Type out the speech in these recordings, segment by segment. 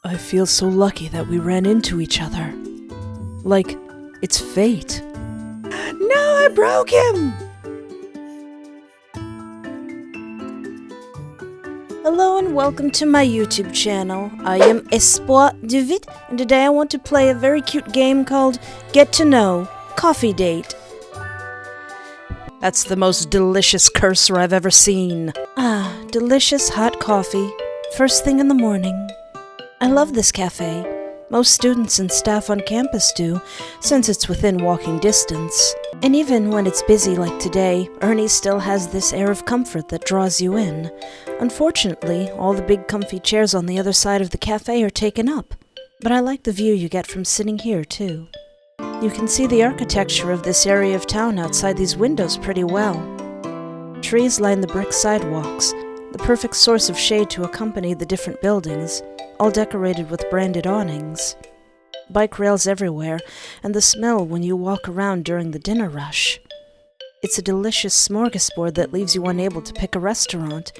I feel so lucky that we ran into each other. Like, it's fate. No, I broke him! Hello and welcome to my YouTube channel. I am Espoir David, and today I want to play a very cute game called Get to Know Coffee Date. That's the most delicious cursor I've ever seen. Ah, delicious hot coffee, first thing in the morning. I love this cafe. Most students and staff on campus do, since it's within walking distance. And even when it's busy like today, Ernie still has this air of comfort that draws you in. Unfortunately, all the big comfy chairs on the other side of the cafe are taken up. But I like the view you get from sitting here, too. You can see the architecture of this area of town outside these windows pretty well. Trees line the brick sidewalks, the perfect source of shade to accompany the different buildings, all decorated with branded awnings. Bike rails everywhere, and the smell when you walk around during the dinner rush. It's a delicious smorgasbord that leaves you unable to pick a restaurant.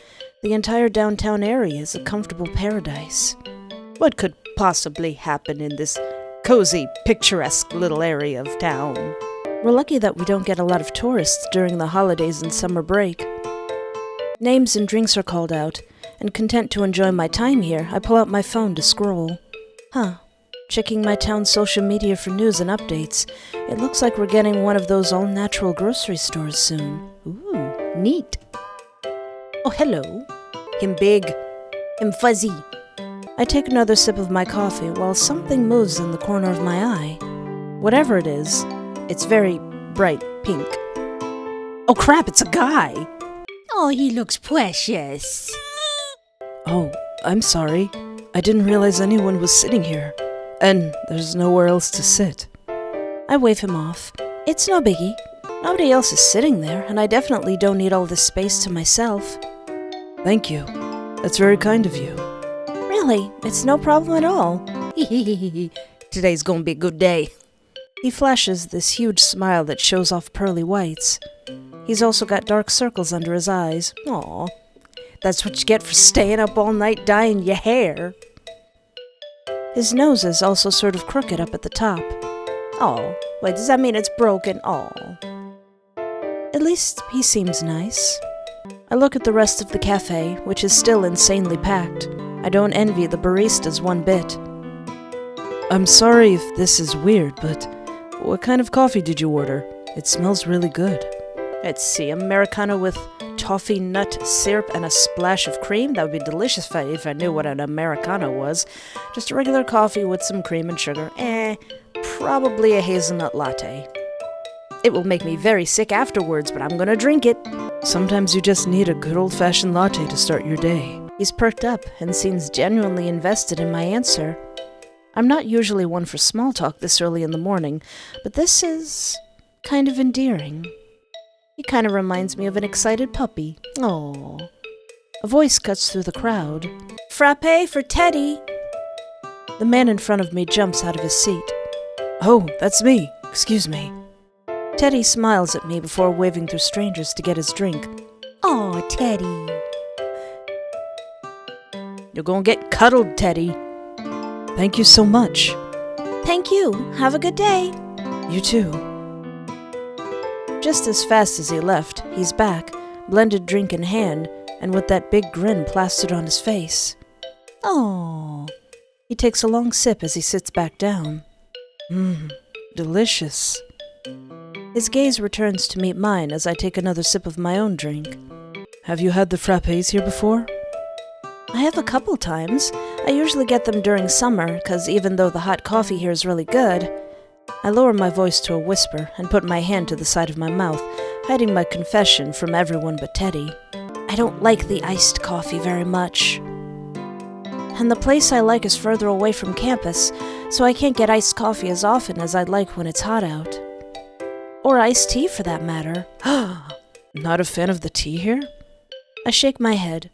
The entire downtown area is a comfortable paradise. What could possibly happen in this cozy, picturesque little area of town? We're lucky that we don't get a lot of tourists during the holidays and summer break. Names and drinks are called out, and content to enjoy my time here, I pull out my phone to scroll. Checking my town's social media for news and updates. It looks like we're getting one of those all-natural grocery stores soon. Ooh, neat. Oh, hello. Him big, him fuzzy. I take another sip of my coffee while something moves in the corner of my eye. Whatever it is, it's very bright pink. Oh crap, it's a guy! Oh, he looks precious. Oh, I'm sorry. I didn't realize anyone was sitting here. And there's nowhere else to sit. I wave him off. It's no biggie. Nobody else is sitting there, and I definitely don't need all this space to myself. Thank you. That's very kind of you. Really, it's no problem at all. Today's gonna be a good day. He flashes this huge smile that shows off pearly whites. He's also got dark circles under his eyes. Aw, that's what you get for staying up all night dyeing your hair. His nose is also sort of crooked up at the top. Oh, wait, does that mean it's broken? Oh. At least he seems nice. I look at the rest of the cafe, which is still insanely packed. I don't envy the baristas one bit. I'm sorry if this is weird, but what kind of coffee did you order? It smells really good. Let's see, Americano with toffee nut syrup and a splash of cream. That would be delicious if I knew what an Americano was. Just a regular coffee with some cream and sugar. Probably a hazelnut latte. It will make me very sick afterwards, but I'm gonna drink it. Sometimes you just need a good old-fashioned latte to start your day. He's perked up and seems genuinely invested in my answer. I'm not usually one for small talk this early in the morning, but this is kind of endearing. He kind of reminds me of an excited puppy. Aww. A voice cuts through the crowd. Frappe for Teddy! The man in front of me jumps out of his seat. Oh, that's me. Excuse me. Teddy smiles at me before waving through strangers to get his drink. Aw, Teddy. You're gonna get cuddled, Teddy. Thank you so much. Thank you. Have a good day. You too. Just as fast as he left, he's back, blended drink in hand, and with that big grin plastered on his face. Oh. He takes a long sip as he sits back down. Delicious. His gaze returns to meet mine as I take another sip of my own drink. Have you had the frappes here before? I have a couple times. I usually get them during summer, because even though the hot coffee here is really good, I lower my voice to a whisper and put my hand to the side of my mouth, hiding my confession from everyone but Teddy. I don't like the iced coffee very much. And the place I like is further away from campus, so I can't get iced coffee as often as I'd like when it's hot out. Or iced tea, for that matter. Not a fan of the tea here? I shake my head.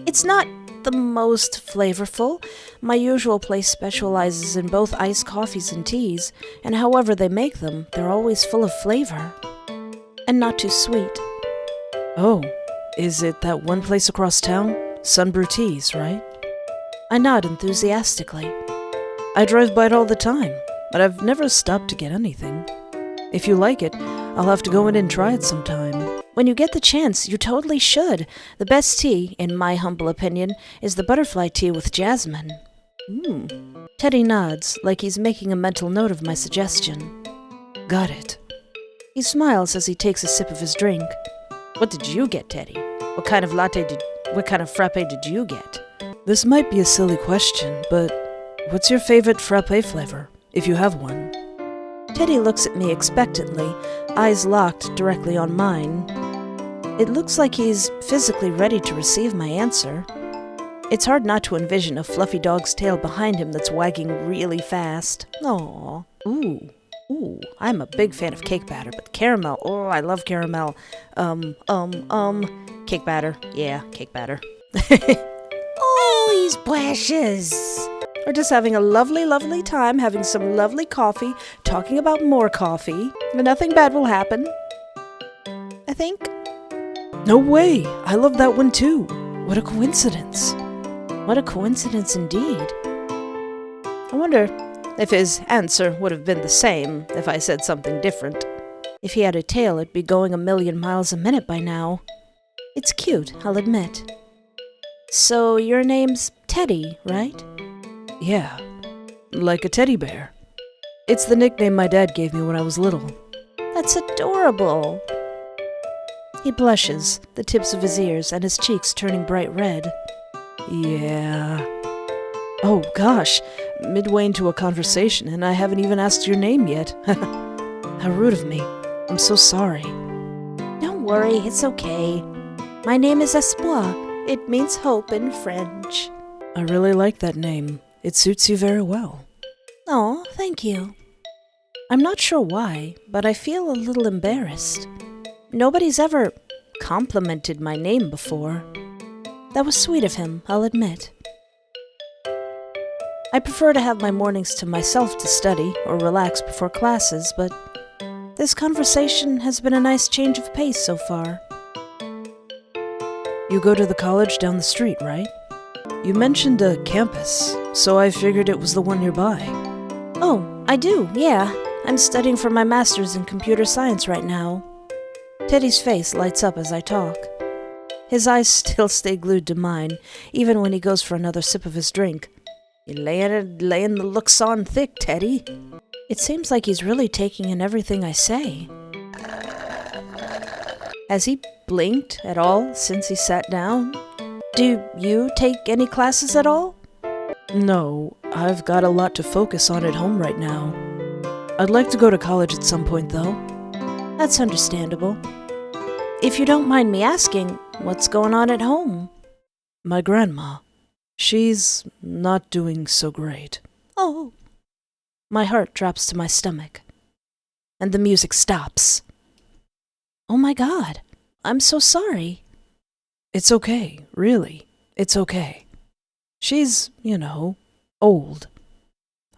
It's not the most flavorful. My usual place specializes in both iced coffees and teas, and however they make them, they're always full of flavor. And not too sweet. Oh, is it that one place across town? Sunbrew Teas, right? I nod enthusiastically. I drive by it all the time, but I've never stopped to get anything. If you like it, I'll have to go in and try it sometime. When you get the chance, you totally should. The best tea, in my humble opinion, is the butterfly tea with jasmine. Teddy nods, like he's making a mental note of my suggestion. Got it. He smiles as he takes a sip of his drink. What did you get, Teddy? What kind of frappe did you get? This might be a silly question, but what's your favorite frappe flavor, if you have one? Teddy looks at me expectantly, eyes locked directly on mine. It looks like he's physically ready to receive my answer. It's hard not to envision a fluffy dog's tail behind him that's wagging really fast. Aww. Ooh, I'm a big fan of cake batter, but caramel, I love caramel. Cake batter. Yeah, cake batter. Oh, he's precious. We're just having a lovely, lovely time, having some lovely coffee, talking about more coffee. Nothing bad will happen. I think. No way! I love that one too. What a coincidence. What a coincidence indeed. I wonder if his answer would have been the same if I said something different. If he had a tail, it'd be going 1,000,000 miles a minute by now. It's cute, I'll admit. So your name's Teddy, right? Yeah, like a teddy bear. It's the nickname my dad gave me when I was little. That's adorable. He blushes, the tips of his ears and his cheeks turning bright red. Yeah. Oh gosh, midway into a conversation and I haven't even asked your name yet. How rude of me. I'm so sorry. Don't worry, it's okay. My name is Espoir. It means hope in French. I really like that name. It suits you very well. Oh, thank you. I'm not sure why, but I feel a little embarrassed. Nobody's ever complimented my name before. That was sweet of him, I'll admit. I prefer to have my mornings to myself to study or relax before classes, but this conversation has been a nice change of pace so far. You go to the college down the street, right? You mentioned a campus, so I figured it was the one nearby. Oh, I do, yeah. I'm studying for my master's in computer science right now. Teddy's face lights up as I talk. His eyes still stay glued to mine, even when he goes for another sip of his drink. You're laying the looks on thick, Teddy. It seems like he's really taking in everything I say. Has he blinked at all since he sat down? Do you take any classes at all? No, I've got a lot to focus on at home right now. I'd like to go to college at some point, though. That's understandable. If you don't mind me asking, what's going on at home? My grandma. She's not doing so great. Oh. My heart drops to my stomach. And the music stops. Oh my God, I'm so sorry. It's okay, really. It's okay. She's, old.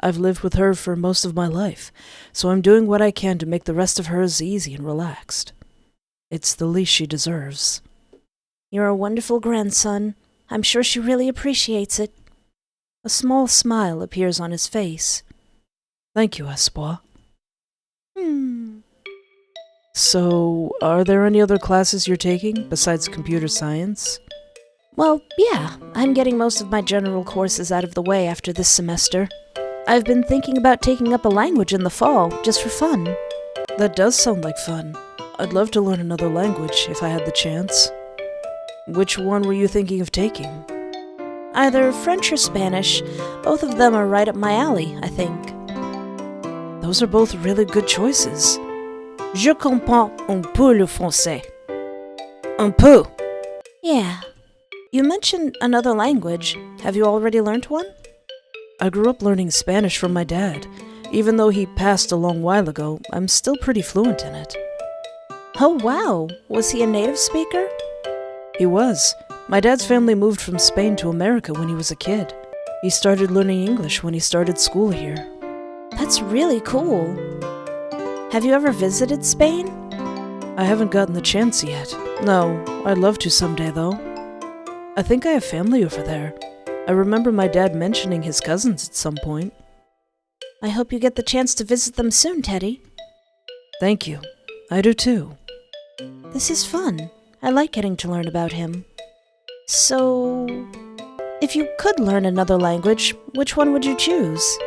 I've lived with her for most of my life, so I'm doing what I can to make the rest of hers easy and relaxed. It's the least she deserves. You're a wonderful grandson. I'm sure she really appreciates it. A small smile appears on his face. Thank you, Espoir. So, are there any other classes you're taking besides computer science? Well, yeah, I'm getting most of my general courses out of the way after this semester. I've been thinking about taking up a language in the fall, just for fun. That does sound like fun. I'd love to learn another language if I had the chance. Which one were you thinking of taking? Either French or Spanish. Both of them are right up my alley, I think. Those are both really good choices. Je comprends un peu le français. Un peu? Yeah. You mentioned another language. Have you already learned one? I grew up learning Spanish from my dad. Even though he passed a long while ago, I'm still pretty fluent in it. Oh, wow. Was he a native speaker? He was. My dad's family moved from Spain to America when he was a kid. He started learning English when he started school here. That's really cool. Have you ever visited Spain? I haven't gotten the chance yet. No, I'd love to someday, though. I think I have family over there. I remember my dad mentioning his cousins at some point. I hope you get the chance to visit them soon, Teddy. Thank you. I do too. This is fun. I like getting to learn about him. So, if you could learn another language, which one would you choose?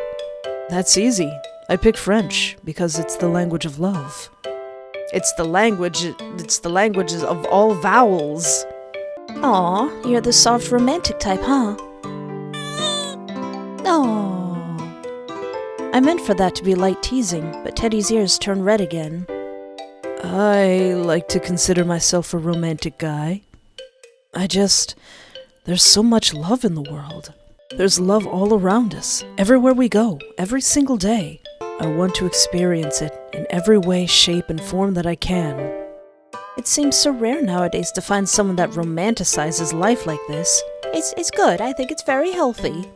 That's easy. I pick French because it's the language of love. It's the languages of all vowels. Aw, you're the soft romantic type, huh? Aw. I meant for that to be light teasing, but Teddy's ears turned red again. I like to consider myself a romantic guy. There's so much love in the world. There's love all around us, everywhere we go, every single day. I want to experience it in every way, shape, and form that I can. It seems so rare nowadays to find someone that romanticizes life like this. It's good. I think it's very healthy.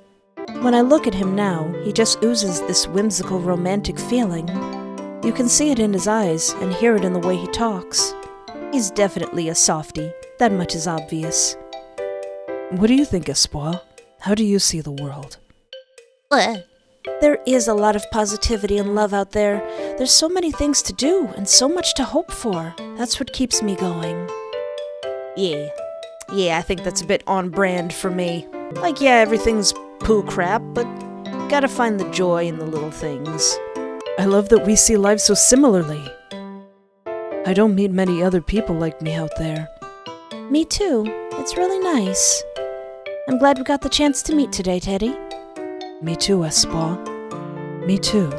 When I look at him now, he just oozes this whimsical romantic feeling. You can see it in his eyes and hear it in the way he talks. He's definitely a softie. That much is obvious. What do you think, Espoir? How do you see the world? There is a lot of positivity and love out there. There's so many things to do and so much to hope for. That's what keeps me going. Yeah, I think that's a bit on brand for me. Like, yeah, everything's poo crap, but gotta find the joy in the little things. I love that we see life so similarly. I don't meet many other people like me out there. Me too. It's really nice. I'm glad we got the chance to meet today, Teddy. Me too, Espoir. Me too.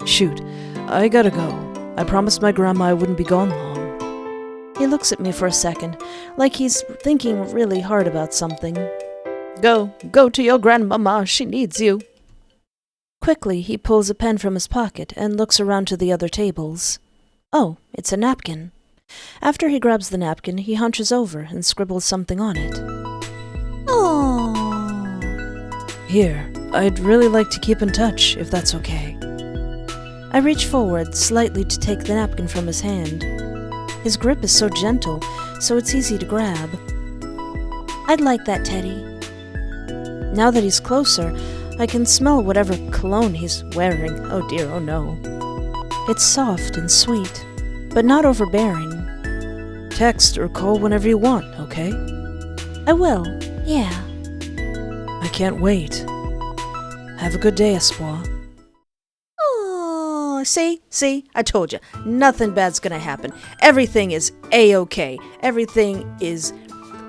Shoot, I gotta go. I promised my grandma I wouldn't be gone long. He looks at me for a second, like he's thinking really hard about something. Go to your grandmama, she needs you. Quickly, he pulls a pen from his pocket and looks around to the other tables. Oh, it's a napkin. After he grabs the napkin, he hunches over and scribbles something on it. Oh. Here, I'd really like to keep in touch, if that's okay. I reach forward slightly to take the napkin from his hand. His grip is so gentle, so it's easy to grab. I'd like that, Teddy. Now that he's closer, I can smell whatever cologne he's wearing. Oh dear, oh no. It's soft and sweet, but not overbearing. Text or call whenever you want, okay? I will, yeah. I can't wait. Have a good day, Espoir. Oh, see, I told you, nothing bad's gonna happen. Everything is A-okay. Everything is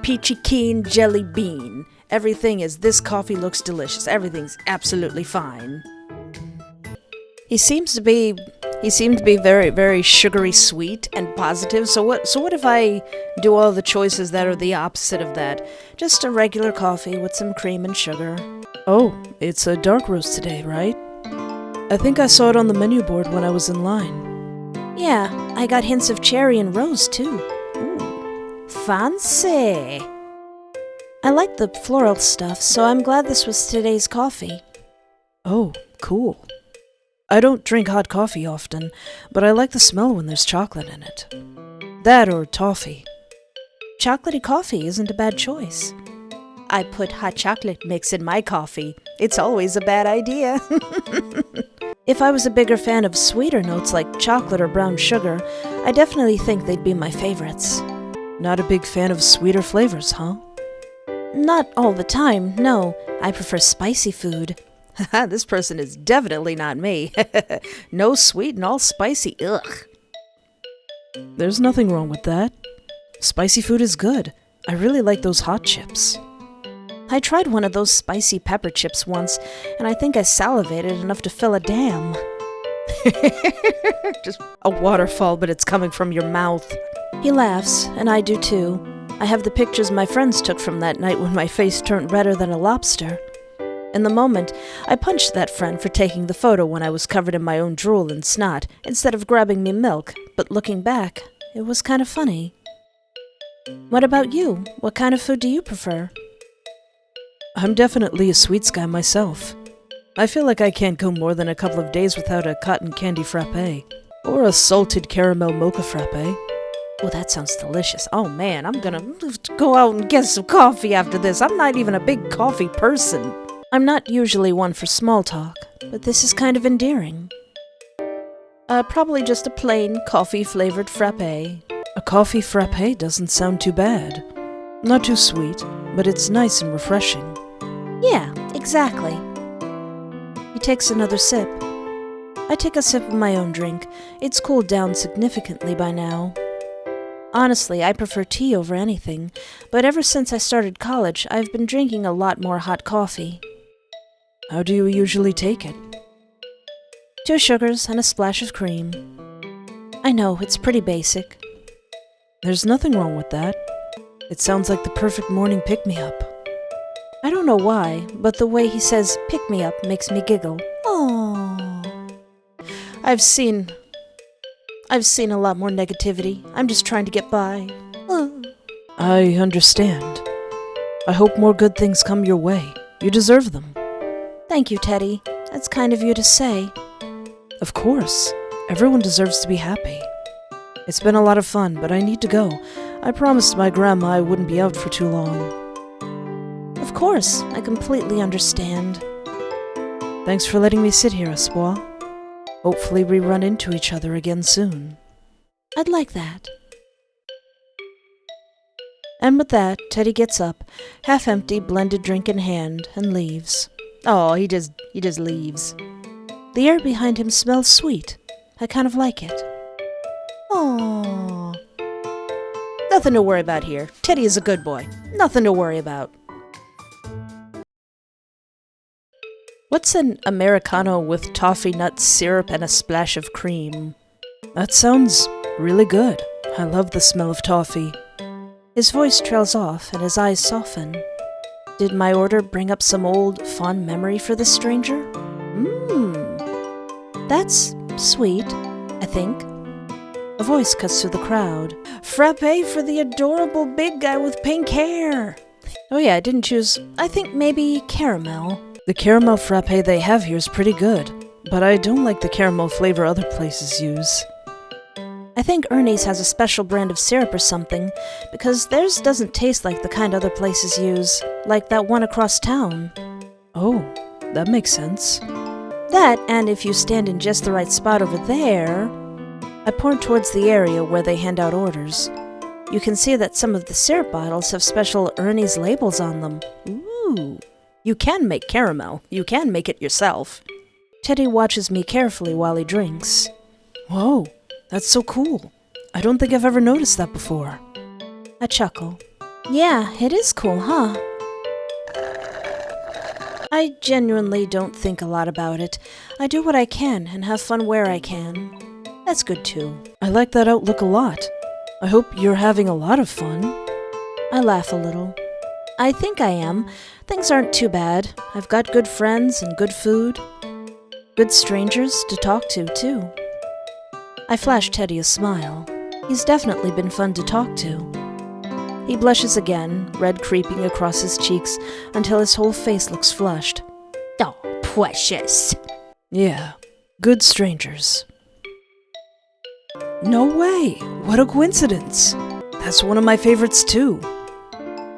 peachy keen jelly bean. Everything is this coffee looks delicious. Everything's absolutely fine. He seemed to be very, very sugary sweet and positive. So what if I do all the choices that are the opposite of that? Just a regular coffee with some cream and sugar. Oh, it's a dark roast today, right? I think I saw it on the menu board when I was in line. Yeah, I got hints of cherry and rose too. Ooh, fancy. I like the floral stuff, so I'm glad this was today's coffee. Oh, cool. I don't drink hot coffee often, but I like the smell when there's chocolate in it. That or toffee. Chocolatey coffee isn't a bad choice. I put hot chocolate mix in my coffee. It's always a bad idea. If I was a bigger fan of sweeter notes like chocolate or brown sugar, I definitely think they'd be my favorites. Not a big fan of sweeter flavors, huh? Not all the time, no. I prefer spicy food. This person is definitely not me. No sweet and all spicy, ugh. There's nothing wrong with that. Spicy food is good. I really like those hot chips. I tried one of those spicy pepper chips once, and I think I salivated enough to fill a dam. Just a waterfall, but it's coming from your mouth. He laughs, and I do too. I have the pictures my friends took from that night when my face turned redder than a lobster. In the moment, I punched that friend for taking the photo when I was covered in my own drool and snot, instead of grabbing me milk, but looking back, it was kind of funny. What about you? What kind of food do you prefer? I'm definitely a sweets guy myself. I feel like I can't go more than a couple of days without a cotton candy frappe, or a salted caramel mocha frappe. Oh, that sounds delicious. Oh man, I'm gonna go out and get some coffee after this. I'm not even a big coffee person. I'm not usually one for small talk, but this is kind of endearing. Probably just a plain coffee-flavored frappe. A coffee frappe doesn't sound too bad. Not too sweet, but it's nice and refreshing. Yeah, exactly. He takes another sip. I take a sip of my own drink. It's cooled down significantly by now. Honestly, I prefer tea over anything, but ever since I started college, I've been drinking a lot more hot coffee. How do you usually take it? 2 sugars and a splash of cream. I know, it's pretty basic. There's nothing wrong with that. It sounds like the perfect morning pick-me-up. I don't know why, but the way he says pick-me-up makes me giggle. Oh, I've seen a lot more negativity. I'm just trying to get by. I understand. I hope more good things come your way. You deserve them. Thank you, Teddy. That's kind of you to say. Of course. Everyone deserves to be happy. It's been a lot of fun, but I need to go. I promised my grandma I wouldn't be out for too long. Of course, I completely understand. Thanks for letting me sit here, Espoir. Hopefully we run into each other again soon. I'd like that. And with that, Teddy gets up, half-empty blended drink in hand, and leaves. Oh, he just leaves. The air behind him smells sweet. I kind of like it. Oh, nothing to worry about here. Teddy is a good boy. Nothing to worry about. What's an Americano with toffee nut syrup and a splash of cream? That sounds really good. I love the smell of toffee. His voice trails off and his eyes soften. Did my order bring up some old, fond memory for this stranger? That's sweet, I think. A voice cuts through the crowd. Frappe for the adorable big guy with pink hair. Oh yeah, I didn't choose. I think maybe caramel. The caramel frappe they have here is pretty good, but I don't like the caramel flavor other places use. I think Ernie's has a special brand of syrup or something, because theirs doesn't taste like the kind other places use, like that one across town. Oh, that makes sense. That, and if you stand in just the right spot over there... I point towards the area where they hand out orders. You can see that some of the syrup bottles have special Ernie's labels on them. Ooh, you can make caramel. You can make it yourself. Teddy watches me carefully while he drinks. Whoa, that's so cool. I don't think I've ever noticed that before. I chuckle. Yeah, it is cool, huh? I genuinely don't think a lot about it. I do what I can and have fun where I can. That's good too. I like that outlook a lot. I hope you're having a lot of fun. I laugh a little. I think I am. Things aren't too bad. I've got good friends and good food. Good strangers to talk to, too. I flash Teddy a smile. He's definitely been fun to talk to. He blushes again, red creeping across his cheeks until his whole face looks flushed. Oh, precious. Yeah, good strangers. No way! What a coincidence! That's one of my favorites too.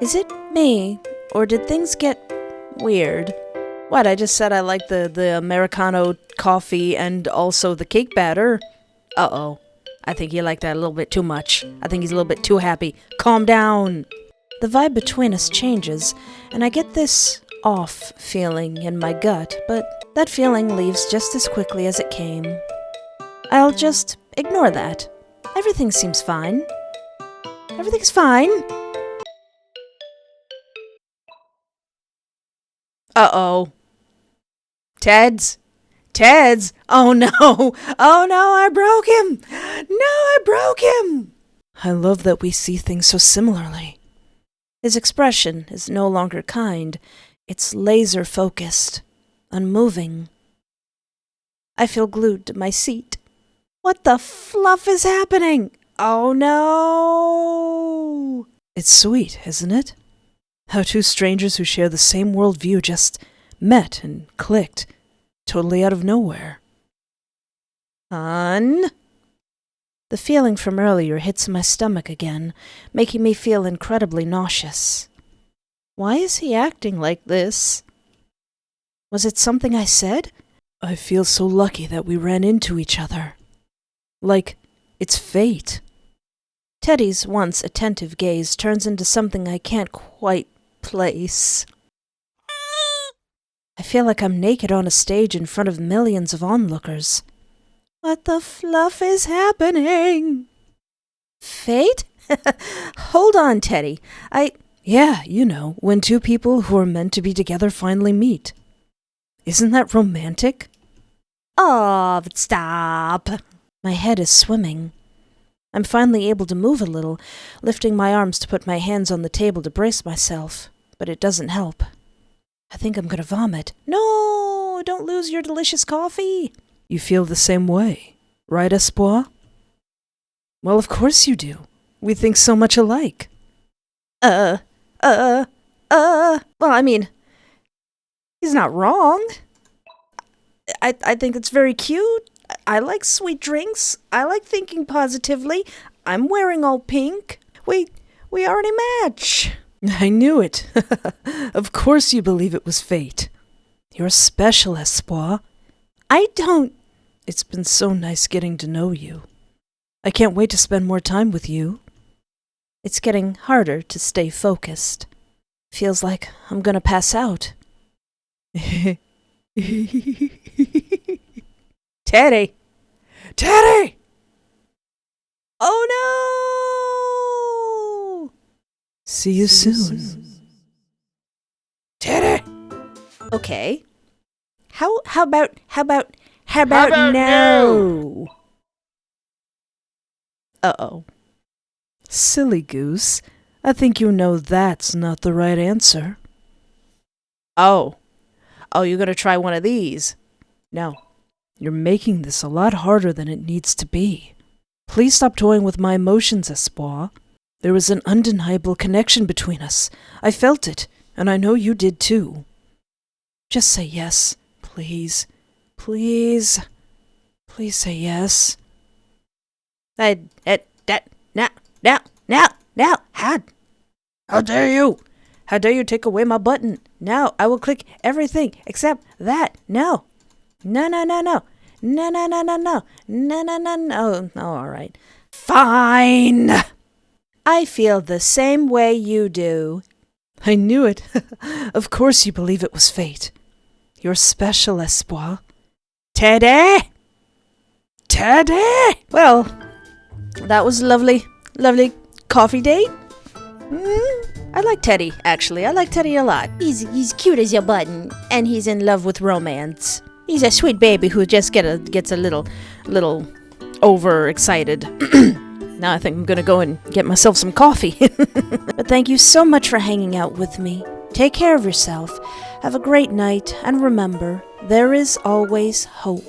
Is it me, or did things get weird? What, I just said I like the Americano coffee and also the cake batter. Uh-oh. I think you like that a little bit too much. I think he's a little bit too happy. Calm down. The vibe between us changes, and I get this off feeling in my gut, but that feeling leaves just as quickly as it came. I'll just ignore that. Everything seems fine. Everything's fine. Uh-oh. Ted's. Oh no. Oh no, I broke him. No, I broke him. I love that we see things so similarly. His expression is no longer kind. It's laser-focused, unmoving. I feel glued to my seat. What the fluff is happening? Oh no. It's sweet, isn't it? How two strangers who share the same worldview just met and clicked, totally out of nowhere. Hun? The feeling from earlier hits my stomach again, making me feel incredibly nauseous. Why is he acting like this? Was it something I said? I feel so lucky that we ran into each other. Like, it's fate. Teddy's once attentive gaze turns into something I can't quite place. I feel like I'm naked on a stage in front of millions of onlookers. What the fluff is happening? Fate? Hold on, Teddy. Yeah, you know, when two people who are meant to be together finally meet. Isn't that romantic? Oh, stop. My head is swimming. I'm finally able to move a little, lifting my arms to put my hands on the table to brace myself, but it doesn't help. I think I'm gonna vomit. No, don't lose your delicious coffee. You feel the same way, right, Espoir? Well, of course you do. We think so much alike. Well, I mean, he's not wrong. I think it's very cute. I like sweet drinks. I like thinking positively. I'm wearing all pink. We already match. I knew it. Of course you believe it was fate. You're special, Espoir. I don't... It's been so nice getting to know you. I can't wait to spend more time with you. It's getting harder to stay focused. Feels like I'm gonna pass out. Teddy! Teddy! Oh no! See you soon. Teddy! Okay. How about no? Uh-oh. Silly goose. I think you know that's not the right answer. Oh, you're gonna try one of these? No. You're making this a lot harder than it needs to be. Please stop toying with my emotions, Espoir. There was an undeniable connection between us. I felt it, and I know you did too. Just say yes, please. Please. Please say yes. Now, how dare you? How dare you take away my button? Now, I will click everything except that. No. No. All right. Fine. I feel the same way you do. I knew it. Of course you believe it was fate. You're special, Espoir. Teddy! Well, that was a lovely coffee date. I like Teddy, actually. I like Teddy a lot. He's cute as your button, and he's in love with romance. He's a sweet baby who just gets a little overexcited. Now I think I'm gonna go and get myself some coffee. But thank you so much for hanging out with me. Take care of yourself. Have a great night, and remember, there is always hope.